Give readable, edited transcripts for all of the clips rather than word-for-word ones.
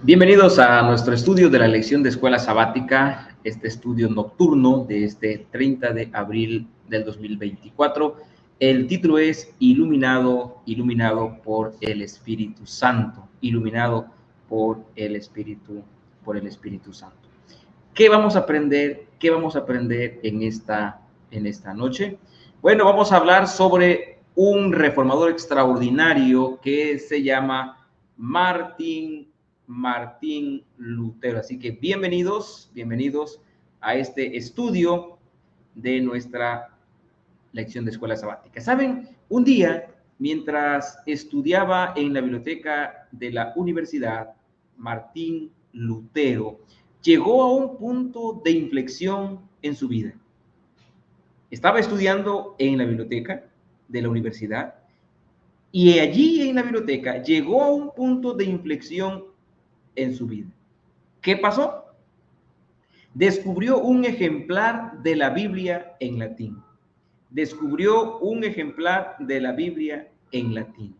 Bienvenidos a nuestro estudio de la lección de escuela sabática, este estudio nocturno de este 30 de abril del 2024. El título es Iluminado por el Espíritu Santo, iluminado por el Espíritu Santo. ¿Qué vamos a aprender? ¿Qué vamos a aprender en esta noche? Bueno, vamos a hablar sobre un reformador extraordinario que se llama Martín Lutero. Así que bienvenidos a este estudio de nuestra lección de escuela sabática. ¿Saben? Un día, mientras estudiaba en la biblioteca de la universidad, Martín Lutero llegó a un punto de inflexión en su vida. Estaba estudiando en la biblioteca de la universidad y allí en la biblioteca llegó a un punto de inflexión en su vida. ¿Qué pasó? Descubrió un ejemplar de la Biblia en latín. Descubrió un ejemplar de la Biblia en latín.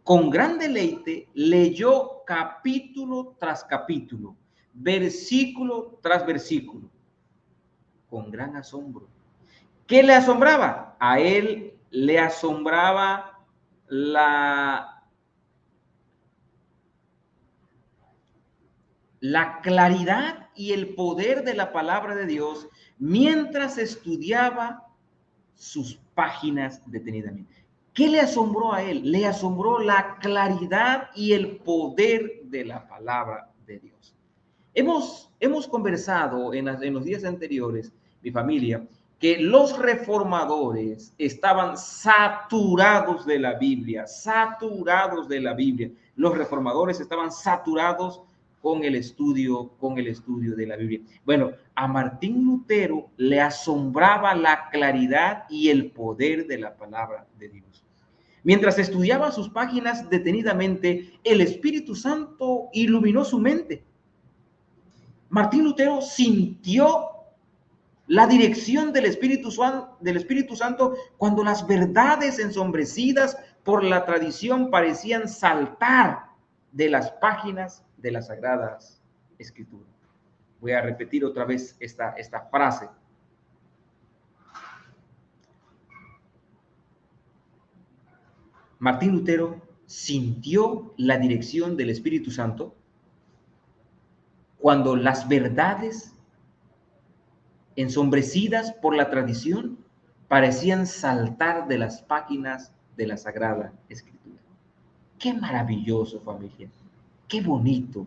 Con gran deleite leyó capítulo tras capítulo, versículo tras versículo, con gran asombro. ¿Qué le asombraba? A él le asombraba la claridad y el poder de la palabra de Dios mientras estudiaba sus páginas detenidamente. ¿Qué le asombró a él? Le asombró la claridad y el poder de la palabra de Dios. Hemos conversado en los días anteriores, mi familia, que los reformadores estaban saturados de la Biblia, saturados de la Biblia. Los reformadores estaban saturados con el estudio de la Biblia. Bueno, a Martín Lutero le asombraba la claridad y el poder de la palabra de Dios. Mientras estudiaba sus páginas detenidamente, el Espíritu Santo iluminó su mente. Martín Lutero sintió la dirección del Espíritu Santo cuando las verdades ensombrecidas por la tradición parecían saltar de las páginas de las Sagradas Escrituras. Voy a repetir otra vez esta frase. Martín Lutero sintió la dirección del Espíritu Santo cuando las verdades ensombrecidas por la tradición parecían saltar de las páginas de la Sagrada Escritura. Qué maravilloso, familia. Qué bonito.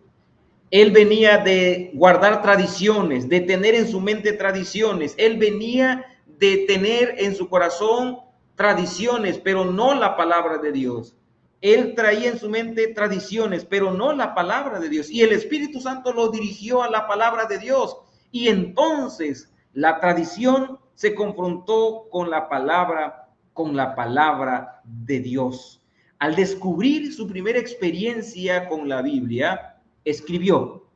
Él venía de guardar tradiciones, de tener en su mente tradiciones. Él venía de tener en su corazón tradiciones, pero no la palabra de Dios. Él traía en su mente tradiciones, pero no la palabra de Dios. Y el Espíritu Santo lo dirigió a la palabra de Dios. Y entonces la tradición se confrontó con la palabra de Dios. Al descubrir su primera experiencia con la Biblia, escribió.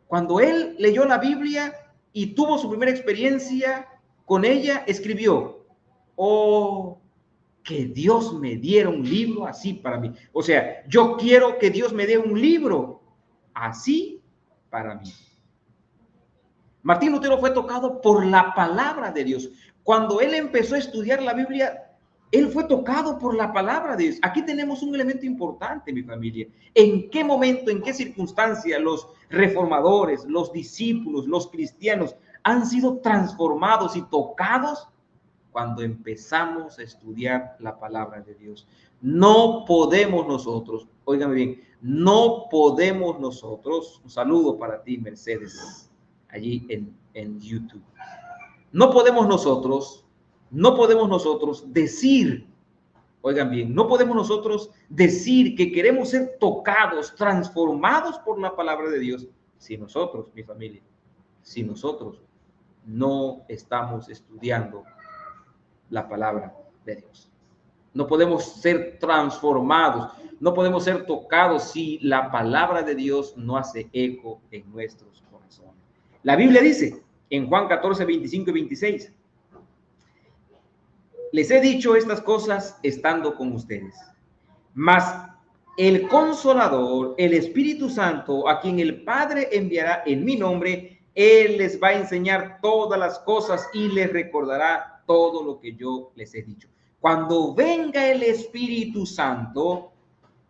Cuando él leyó la Biblia y tuvo su primera experiencia con ella, escribió: oh, que Dios me diera un libro así para mí. O sea, yo quiero que Dios me dé un libro así para mí. Martín Lutero fue tocado por la palabra de Dios. Cuando él empezó a estudiar la Biblia, él fue tocado por la palabra de Dios. Aquí tenemos un elemento importante, mi familia. ¿En qué momento, en qué circunstancia los reformadores, los discípulos, los cristianos han sido transformados y tocados? Cuando empezamos a estudiar la palabra de Dios. No podemos nosotros, óigame bien, no podemos nosotros, un saludo para ti, Mercedes, allí en YouTube. No podemos nosotros decir, oigan bien, no podemos nosotros decir que queremos ser tocados, transformados por la palabra de Dios, si nosotros, mi familia, si nosotros no estamos estudiando la palabra de Dios. No podemos ser transformados, no podemos ser tocados si la palabra de Dios no hace eco en nuestros corazones. La Biblia dice en Juan 14, 25 y 26, les he dicho estas cosas estando con ustedes, mas el Consolador, el Espíritu Santo, a quien el Padre enviará en mi nombre, Él les va a enseñar todas las cosas y les recordará todo lo que yo les he dicho. Cuando venga el Espíritu Santo,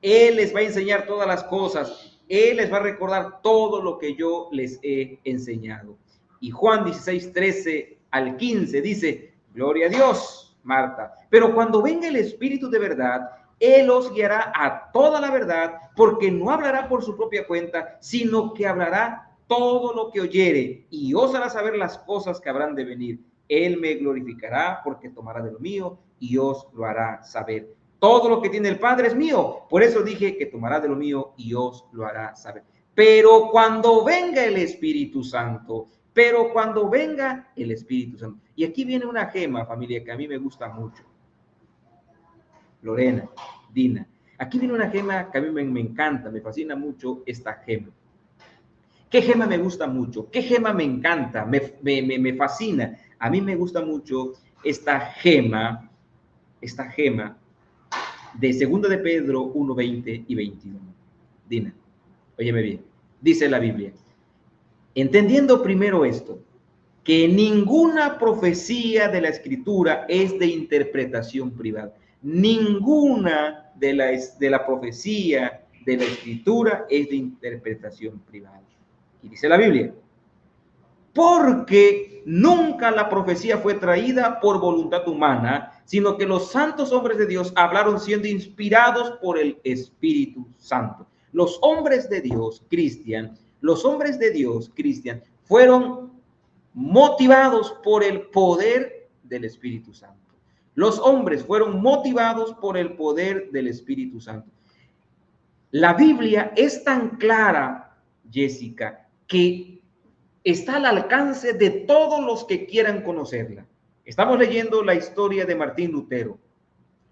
Él les va a enseñar todas las cosas. Él les va a recordar todo lo que yo les he enseñado. Y Juan 16, 13 al 15 dice, gloria a Dios, Marta. Pero cuando venga el Espíritu de verdad, Él os guiará a toda la verdad, porque no hablará por su propia cuenta, sino que hablará todo lo que oyere y os hará saber las cosas que habrán de venir. Él me glorificará porque tomará de lo mío y os lo hará saber. Todo lo que tiene el Padre es mío. Por eso dije que tomará de lo mío y os lo hará saber. Pero cuando venga el Espíritu Santo, Y aquí viene una gema, familia, que a mí me gusta mucho. Lorena, Dina. Aquí viene una gema que a mí me encanta, me fascina mucho esta gema. ¿Qué gema me gusta mucho? ¿Qué gema me encanta? Me fascina. A mí me gusta mucho esta gema de 2 de Pedro 1, 20 y 21. Dina, óyeme bien. Dice la Biblia, entendiendo primero esto, que ninguna profecía de la Escritura es de interpretación privada. Ninguna de la profecía de la Escritura es de interpretación privada. Y dice la Biblia, porque nunca la profecía fue traída por voluntad humana, sino que los santos hombres de Dios hablaron siendo inspirados por el Espíritu Santo. Los hombres de Dios, Cristian, fueron motivados por el poder del Espíritu Santo. Los hombres fueron motivados por el poder del Espíritu Santo. La Biblia es tan clara, Jessica, que está al alcance de todos los que quieran conocerla. Estamos leyendo la historia de Martín Lutero.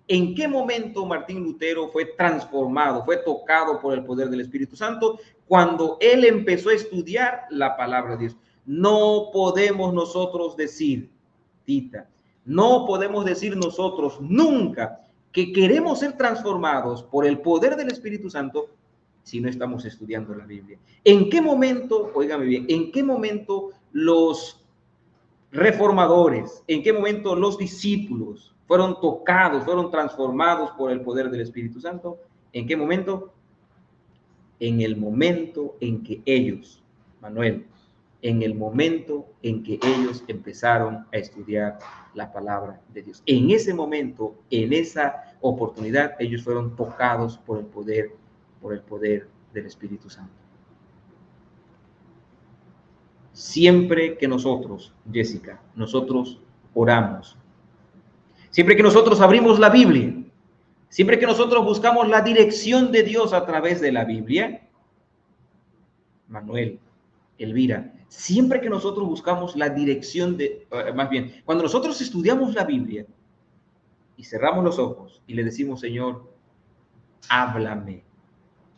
¿En qué momento Martín Lutero fue transformado, fue tocado por el poder del Espíritu Santo? Cuando él empezó a estudiar la palabra de Dios. No podemos nosotros decir, Tita, no podemos decir nosotros nunca que queremos ser transformados por el poder del Espíritu Santo si no estamos estudiando la Biblia. ¿En qué momento, óigame bien, en qué momento los reformadores, en qué momento los discípulos fueron tocados, fueron transformados por el poder del Espíritu Santo? ¿En qué momento? En el momento en que ellos, Manuel, en el momento en que ellos empezaron a estudiar la palabra de Dios. En ese momento, en esa oportunidad, ellos fueron tocados por el poder del Espíritu Santo. Siempre que nosotros, Jessica, nosotros oramos, siempre que nosotros abrimos la Biblia, siempre que nosotros buscamos la dirección de Dios a través de la Biblia, Manuel, Elvira, siempre que nosotros buscamos la dirección más bien, cuando nosotros estudiamos la Biblia y cerramos los ojos y le decimos, Señor, háblame,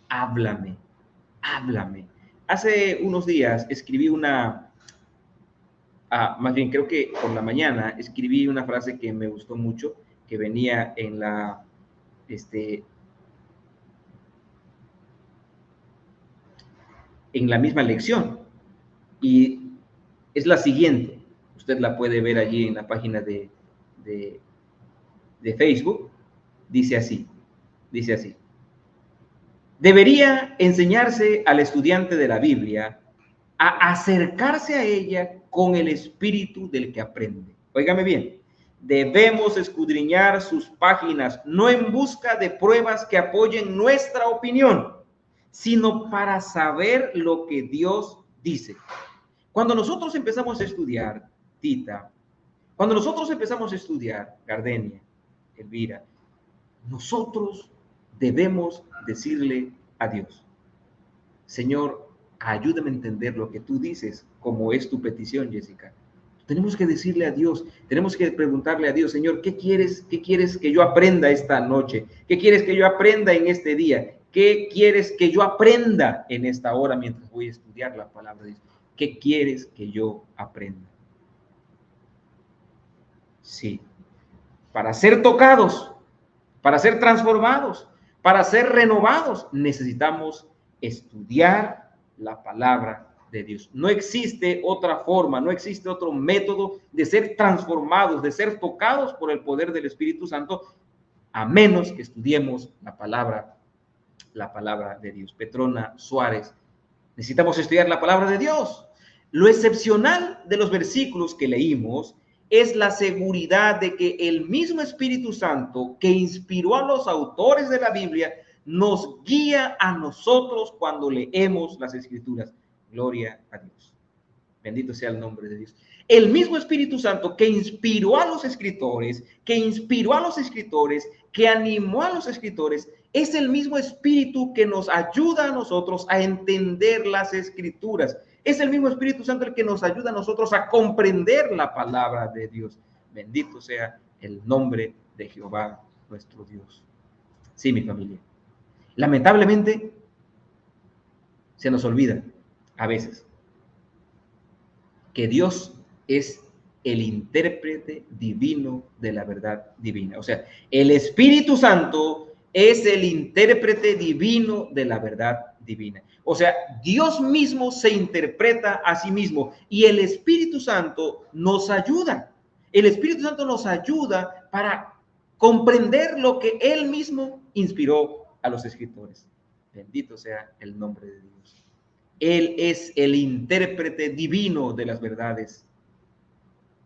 háblame, háblame. Hace unos días escribí más bien creo que por la mañana escribí una frase que me gustó mucho, que venía en la misma lección. Y es la siguiente. Usted la puede ver allí en la página de Facebook. Dice así. Debería enseñarse al estudiante de la Biblia a acercarse a ella con el espíritu del que aprende. Óigame bien. Debemos escudriñar sus páginas, no en busca de pruebas que apoyen nuestra opinión, sino para saber lo que Dios dice. Cuando nosotros empezamos a estudiar, Tita, cuando nosotros empezamos a estudiar, Gardenia, Elvira, nosotros debemos decirle a Dios, Señor, ayúdame a entender lo que tú dices, como es tu petición, Jessica. Tenemos que decirle a Dios, tenemos que preguntarle a Dios, Señor, ¿qué quieres que yo aprenda esta noche? ¿Qué quieres que yo aprenda en este día? ¿Qué quieres que yo aprenda en esta hora mientras voy a estudiar la palabra de Dios? ¿Qué quieres que yo aprenda? Sí, para ser tocados, para ser transformados, Para ser renovados necesitamos estudiar la palabra de Dios. No existe otra forma, no existe otro método de ser transformados, de ser tocados por el poder del Espíritu Santo, a menos que estudiemos la palabra de Dios. Petrona Suárez, necesitamos estudiar la palabra de Dios. Lo excepcional de los versículos que leímos es la seguridad de que el mismo Espíritu Santo que inspiró a los autores de la Biblia nos guía a nosotros cuando leemos las Escrituras. Gloria a Dios. Bendito sea el nombre de Dios. El mismo Espíritu Santo que inspiró a los escritores, que animó a los escritores, es el mismo Espíritu que nos ayuda a nosotros a entender las Escrituras. Es el mismo Espíritu Santo el que nos ayuda a nosotros a comprender la palabra de Dios. Bendito sea el nombre de Jehová, nuestro Dios. Sí, mi familia. Lamentablemente, se nos olvida a veces que Dios es el intérprete divino de la verdad divina. O sea, el Espíritu Santo es el intérprete divino de la verdad divina. O sea, Dios mismo se interpreta a sí mismo y el Espíritu Santo nos ayuda. El Espíritu Santo nos ayuda para comprender lo que Él mismo inspiró a los escritores. Bendito sea el nombre de Dios. Él es el intérprete divino de las verdades,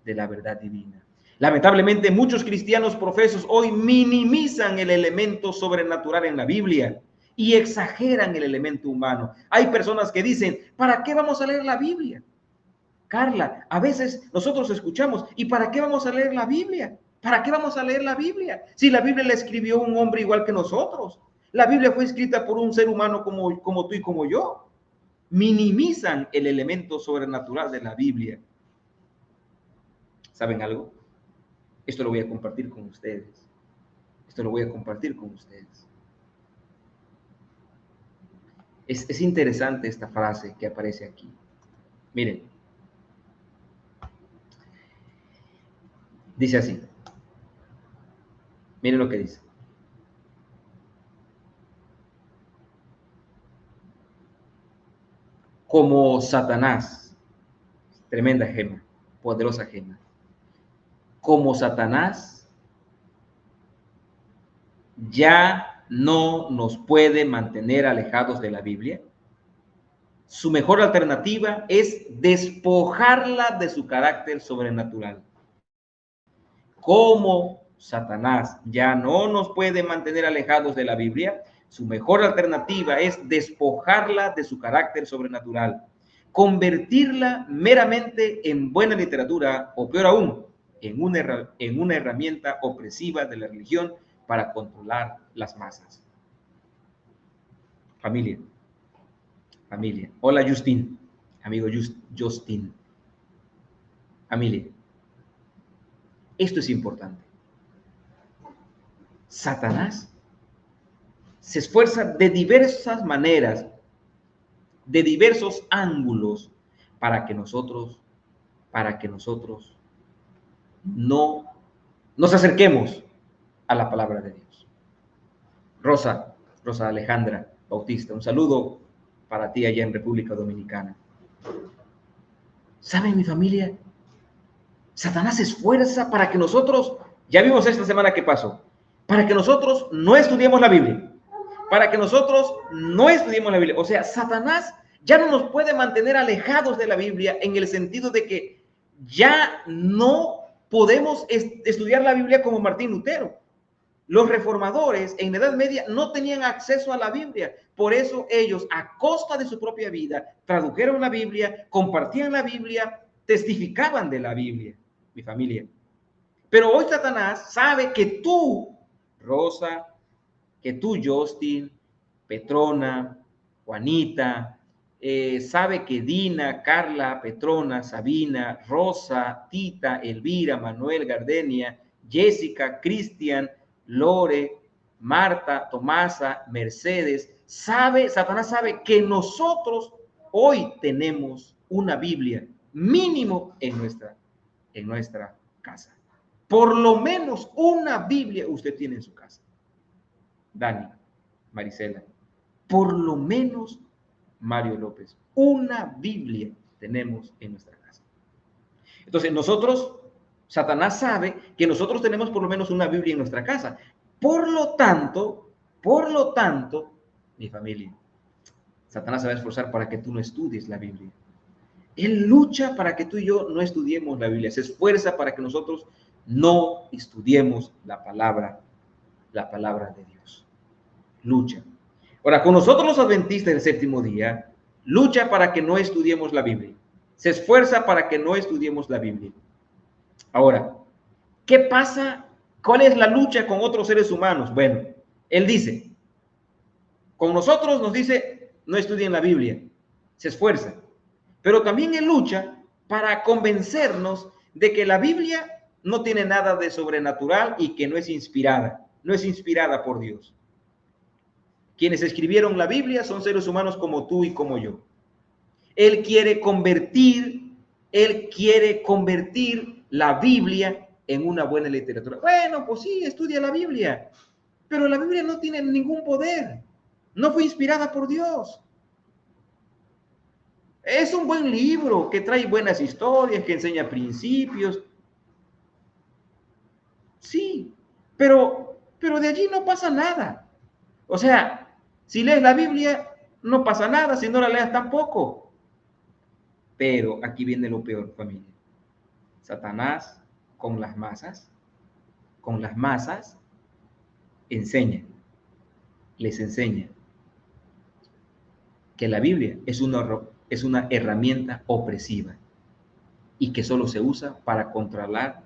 de la verdad divina. Lamentablemente, muchos cristianos profesos hoy minimizan el elemento sobrenatural en la Biblia y exageran el elemento humano. Hay personas que dicen, ¿para qué vamos a leer la Biblia? Carla, a veces nosotros escuchamos, ¿y para qué vamos a leer la Biblia? ¿Para qué vamos a leer la Biblia? Si la Biblia la escribió un hombre igual que nosotros. La Biblia fue escrita por un ser humano como tú y como yo. Minimizan el elemento sobrenatural de la Biblia. ¿Saben algo? Esto lo voy a compartir con ustedes. Es interesante esta frase que aparece aquí. Miren. Dice así. Miren lo que dice. Como Satanás, tremenda gema, poderosa gema. Como Satanás ya no nos puede mantener alejados de la Biblia, su mejor alternativa es despojarla de su carácter sobrenatural. Como Satanás ya no nos puede mantener alejados de la Biblia, su mejor alternativa es despojarla de su carácter sobrenatural, convertirla meramente en buena literatura o, peor aún, en una herramienta opresiva de la religión para controlar las masas. Familia. Hola, Justin. Amigo Justin. Familia. Esto es importante. Satanás se esfuerza de diversas maneras, de diversos ángulos, para que nosotros no nos acerquemos a la palabra de Dios. Rosa Alejandra Bautista, un saludo para ti allá en República Dominicana. ¿Saben, mi familia? Satanás se esfuerza para que nosotros, ya vimos esta semana que pasó, para que nosotros no estudiemos la Biblia. O sea, Satanás ya no nos puede mantener alejados de la Biblia en el sentido de que ya no podemos estudiar la Biblia como Martín Lutero. Los reformadores en la Edad Media no tenían acceso a la Biblia. Por eso ellos, a costa de su propia vida, tradujeron la Biblia, compartían la Biblia, testificaban de la Biblia, mi familia. Pero hoy Satanás sabe que tú, Rosa, que tú, Justin, Petrona, Juanita, sabe que Dina, Carla, Petrona, Sabina, Rosa, Tita, Elvira, Manuel, Gardenia, Jessica, Cristian, Lore, Marta, Tomasa, Mercedes, Satanás sabe que nosotros hoy tenemos una Biblia mínimo en nuestra casa. Por lo menos una Biblia usted tiene en su casa. Dani, Marisela, por lo menos, Mario López, una Biblia tenemos en nuestra casa. Entonces nosotros, Satanás sabe que nosotros tenemos por lo menos una Biblia en nuestra casa. Por lo tanto, mi familia, Satanás se va a esforzar para que tú no estudies la Biblia. Él lucha para que tú y yo no estudiemos la Biblia. Se esfuerza para que nosotros no estudiemos la palabra de Dios. Lucha. Ahora, con nosotros los adventistas del séptimo día, lucha para que no estudiemos la Biblia. Se esfuerza para que no estudiemos la Biblia. Ahora, ¿qué pasa? ¿Cuál es la lucha con otros seres humanos? Bueno, él dice, con nosotros nos dice, no estudien la Biblia. Se esfuerza. Pero también él lucha para convencernos de que la Biblia no tiene nada de sobrenatural y que no es inspirada por Dios. Quienes escribieron la Biblia son seres humanos como tú y como yo. Él quiere convertir la Biblia en una buena literatura. Bueno, pues sí, estudia la Biblia, pero la Biblia no tiene ningún poder. No fue inspirada por Dios. Es un buen libro que trae buenas historias, que enseña principios. Sí, pero de allí no pasa nada. O sea, si lees la Biblia, no pasa nada, si no la leas tampoco. Pero aquí viene lo peor, familia. Satanás con las masas les enseña que la Biblia es una herramienta opresiva y que solo se usa para controlar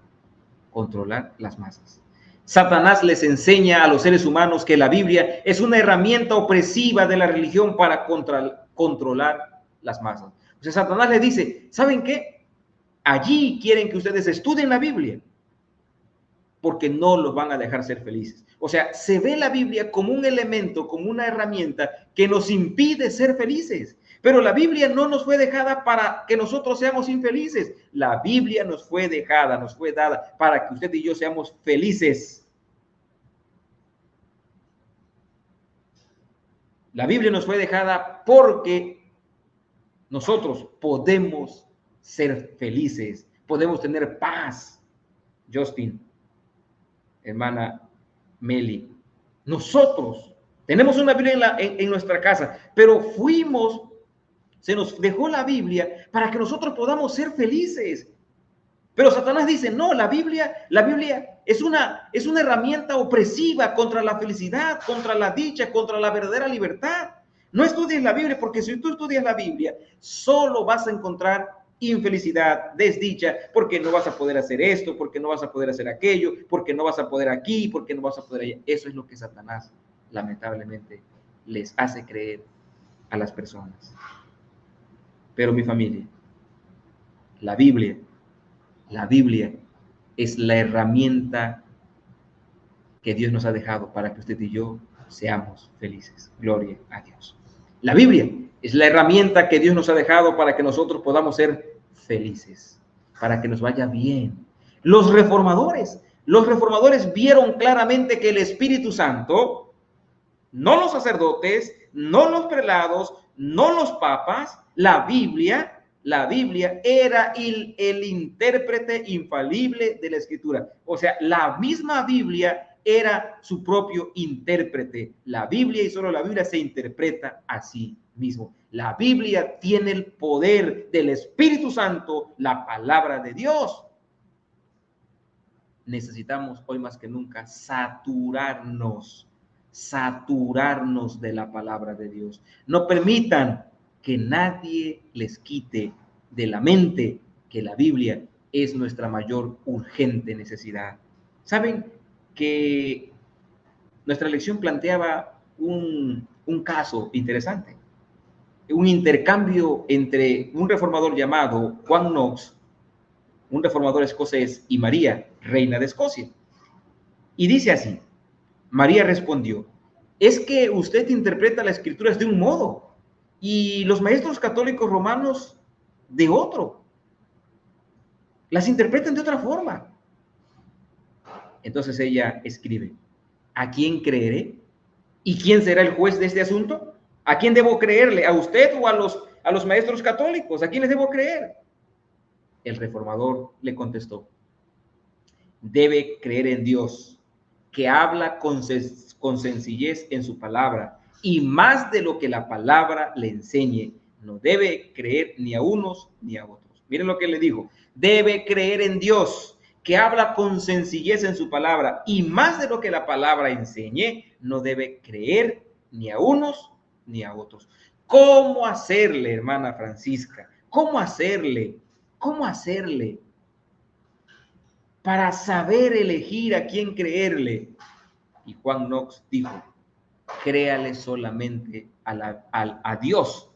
las masas. Satanás les enseña a los seres humanos que la Biblia es una herramienta opresiva de la religión para controlar las masas. O sea, Satanás les dice, ¿saben qué? Allí quieren que ustedes estudien la Biblia porque no los van a dejar ser felices. O sea, se ve la Biblia como un elemento, como una herramienta que nos impide ser felices. Pero la Biblia no nos fue dejada para que nosotros seamos infelices. La Biblia nos fue dada para que usted y yo seamos felices. La Biblia nos fue dejada porque nosotros podemos ser felices, podemos tener paz. Justin, hermana Meli, nosotros tenemos una Biblia en nuestra casa, pero se nos dejó la Biblia para que nosotros podamos ser felices. Pero Satanás dice, no, la Biblia es una herramienta opresiva contra la felicidad, contra la dicha, contra la verdadera libertad. No estudies la Biblia, porque si tú estudias la Biblia, solo vas a encontrar infelicidad, desdicha, porque no vas a poder hacer esto, porque no vas a poder hacer aquello, porque no vas a poder aquí, porque no vas a poder allá. Eso es lo que Satanás, lamentablemente, les hace creer a las personas. Pero mi familia, la Biblia es la herramienta que Dios nos ha dejado para que usted y yo seamos felices. Gloria a Dios. La Biblia es la herramienta que Dios nos ha dejado para que nosotros podamos ser felices, para que nos vaya bien. Los reformadores vieron claramente que el Espíritu Santo, no los sacerdotes, no los prelados, no los papas, la Biblia era el intérprete infalible de la Escritura. O sea, la misma Biblia era su propio intérprete. La Biblia y solo la Biblia se interpreta a sí mismo. La Biblia tiene el poder del Espíritu Santo, la palabra de Dios. Necesitamos hoy más que nunca saturarnos de la palabra de Dios. No permitan que nadie les quite de la mente que la Biblia es nuestra mayor urgente necesidad. ¿Saben que nuestra lección planteaba un caso interesante? Un intercambio entre un reformador llamado Juan Knox, un reformador escocés, y María, reina de Escocia. Y dice así, María respondió, es que usted interpreta las escrituras de un modo y los maestros católicos romanos de otro. Las interpretan de otra forma. Entonces ella escribe, ¿a quién creeré? ¿Y quién será el juez de este asunto? ¿A quién debo creerle? ¿A usted o a los maestros católicos? ¿A quién les debo creer? El reformador le contestó: debe creer en Dios, que habla con sencillez en su palabra, y más de lo que la palabra le enseñe. No debe creer ni a unos ni a otros. Miren lo que le dijo: debe creer en Dios, que habla con sencillez en su palabra, y más de lo que la palabra enseñe. No debe creer ni a unos ni a otros. ¿Cómo hacerle, hermana Francisca? ¿Cómo hacerle? ¿Cómo hacerle para saber elegir a quién creerle? Y Juan Knox dijo: créale solamente a Dios,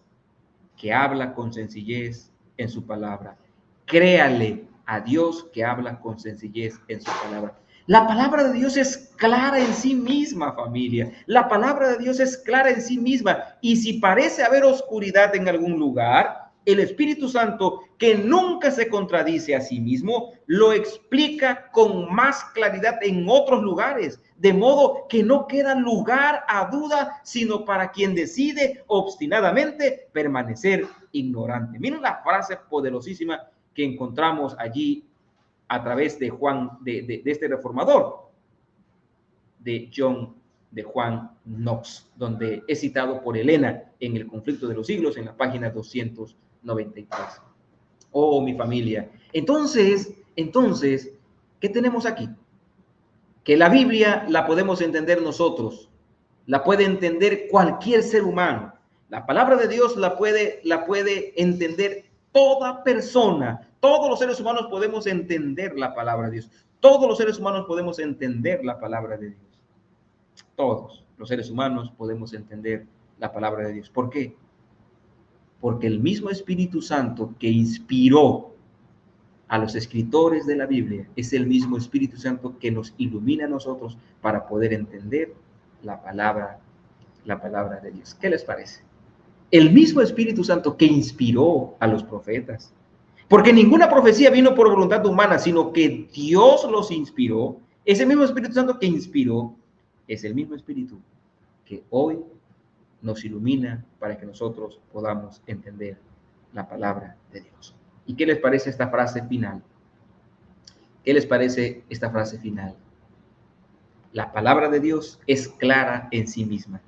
que habla con sencillez en su palabra. Créale a Dios, que habla con sencillez en su palabra. La palabra de Dios es clara en sí misma, familia. La palabra de Dios es clara en sí misma. Y si parece haber oscuridad en algún lugar, el Espíritu Santo, que nunca se contradice a sí mismo, lo explica con más claridad en otros lugares, de modo que no queda lugar a duda, sino para quien decide obstinadamente permanecer ignorante. Miren la frase poderosísima que encontramos allí a través de este reformador, de Juan Knox, donde es citado por Elena en El conflicto de los siglos, en la página 293. Oh, mi familia. Entonces, ¿qué tenemos aquí? Que la Biblia la podemos entender nosotros, la puede entender cualquier ser humano. La palabra de Dios la puede entender toda persona. Todos los seres humanos podemos entender la palabra de Dios. Todos los seres humanos podemos entender la palabra de Dios. Todos los seres humanos podemos entender la palabra de Dios. ¿Por qué? Porque el mismo Espíritu Santo que inspiró a los escritores de la Biblia es el mismo Espíritu Santo que nos ilumina a nosotros para poder entender la palabra de Dios. ¿Qué les parece? El mismo Espíritu Santo que inspiró a los profetas, porque ninguna profecía vino por voluntad humana, sino que Dios los inspiró. Ese mismo Espíritu Santo que inspiró es el mismo Espíritu que hoy nos ilumina para que nosotros podamos entender la palabra de Dios. ¿Y qué les parece esta frase final? ¿Qué les parece esta frase final? La palabra de Dios es clara en sí misma.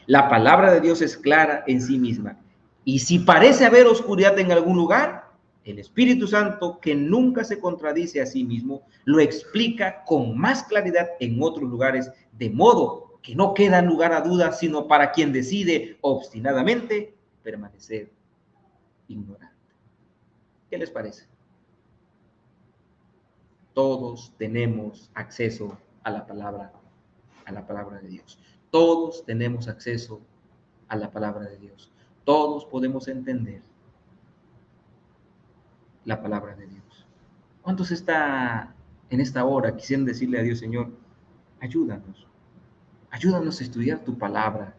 La palabra de Dios es clara en sí misma. Y si parece haber oscuridad en algún lugar, el Espíritu Santo, que nunca se contradice a sí mismo, lo explica con más claridad en otros lugares, de modo que no queda lugar a dudas, sino para quien decide obstinadamente permanecer ignorante. ¿Qué les parece? Todos tenemos acceso a la palabra de Dios. Todos tenemos acceso a la palabra de Dios. Todos podemos entender la palabra de Dios. ¿Cuántos está en esta hora quisieran decirle a Dios: Señor, ayúdanos, ayúdanos a estudiar tu palabra,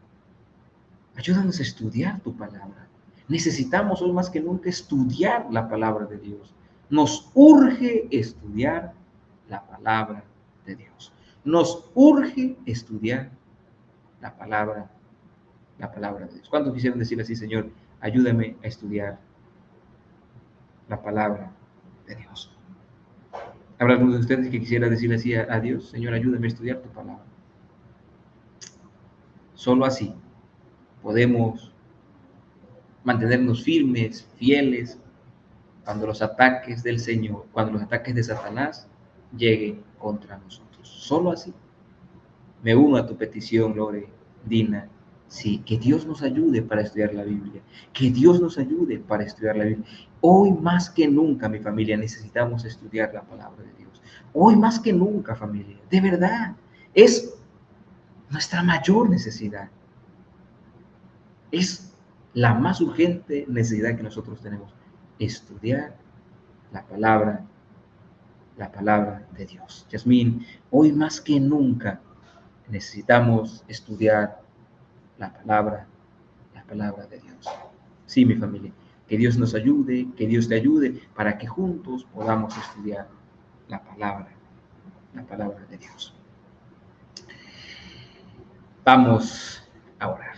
ayúdanos a estudiar tu palabra? Necesitamos hoy más que nunca estudiar la palabra de Dios. Nos urge estudiar la palabra de Dios. Nos urge estudiar la palabra de Dios. ¿Cuántos quisieran decirle así: Señor, ayúdame a estudiar la palabra de Dios? ¿Habrá alguno de ustedes que quisiera decirle así a Dios: Señor, ayúdame a estudiar tu palabra? Solo así podemos mantenernos firmes, fieles, cuando los ataques del Señor, cuando los ataques de Satanás lleguen contra nosotros. Solo así. Me uno a tu petición, Lore, Dina. Sí, que Dios nos ayude para estudiar la Biblia. Que Dios nos ayude para estudiar la Biblia. Hoy más que nunca, mi familia, necesitamos estudiar la palabra de Dios. Hoy más que nunca, familia. De verdad. Es nuestra mayor necesidad. Es la más urgente necesidad que nosotros tenemos. Estudiar la palabra de Dios. Yasmín, hoy más que nunca necesitamos estudiar la palabra de Dios. Sí, mi familia, que Dios nos ayude, que Dios te ayude para que juntos podamos estudiar la palabra de Dios. Vamos a orar.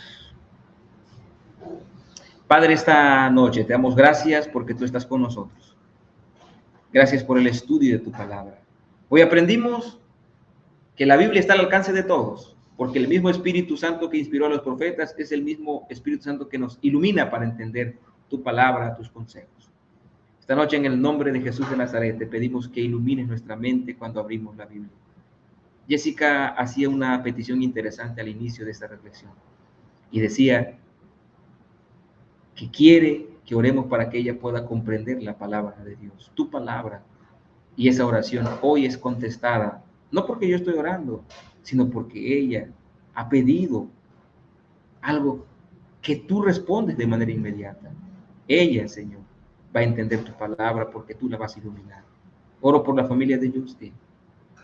Padre, esta noche te damos gracias porque tú estás con nosotros. Gracias por el estudio de tu palabra. Hoy aprendimos que la Biblia está al alcance de todos, porque el mismo Espíritu Santo que inspiró a los profetas es el mismo Espíritu Santo que nos ilumina para entender tu palabra, tus consejos. Esta noche, en el nombre de Jesús de Nazaret, te pedimos que ilumines nuestra mente cuando abrimos la Biblia. Jessica hacía una petición interesante al inicio de esta reflexión y decía que quiere que oremos para que ella pueda comprender la palabra de Dios, tu palabra. Y esa oración hoy es contestada, no porque yo estoy orando, sino porque ella ha pedido algo que tú respondes de manera inmediata. Ella, Señor, va a entender tu palabra porque tú la vas a iluminar. Oro por la familia de Justin.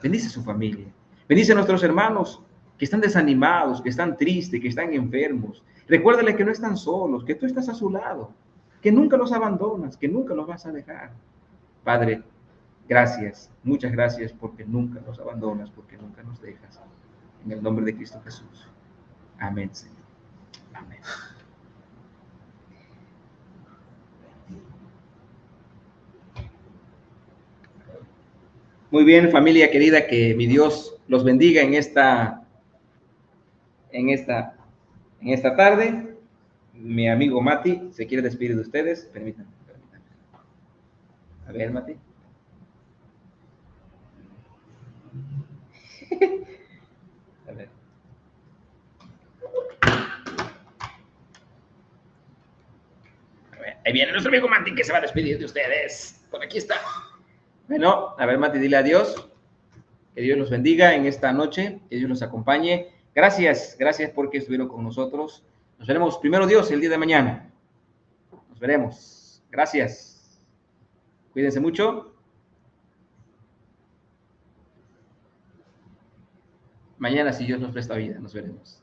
Bendice su familia. Bendice a nuestros hermanos que están desanimados, que están tristes, que están enfermos. Recuérdale que no están solos, que tú estás a su lado, que nunca los abandonas, que nunca los vas a dejar. Padre, gracias, muchas gracias porque nunca nos abandonas, porque nunca nos dejas. En el nombre de Cristo Jesús. Amén, Señor. Amén. Muy bien, familia querida, que mi Dios los bendiga en esta, en esta tarde. Mi amigo Mati se quiere despedir de ustedes. Permítanme. A ver, Mati. A ver. Ahí viene nuestro amigo Mati que se va a despedir de ustedes. Por aquí está. Bueno, a ver, Mati, dile adiós. Que Dios los bendiga en esta noche, que Dios los acompañe. Gracias, gracias porque estuvieron con nosotros. Nos veremos primero Dios el día de mañana. Nos veremos. Gracias. Cuídense mucho. Mañana, si Dios nos presta vida, nos veremos.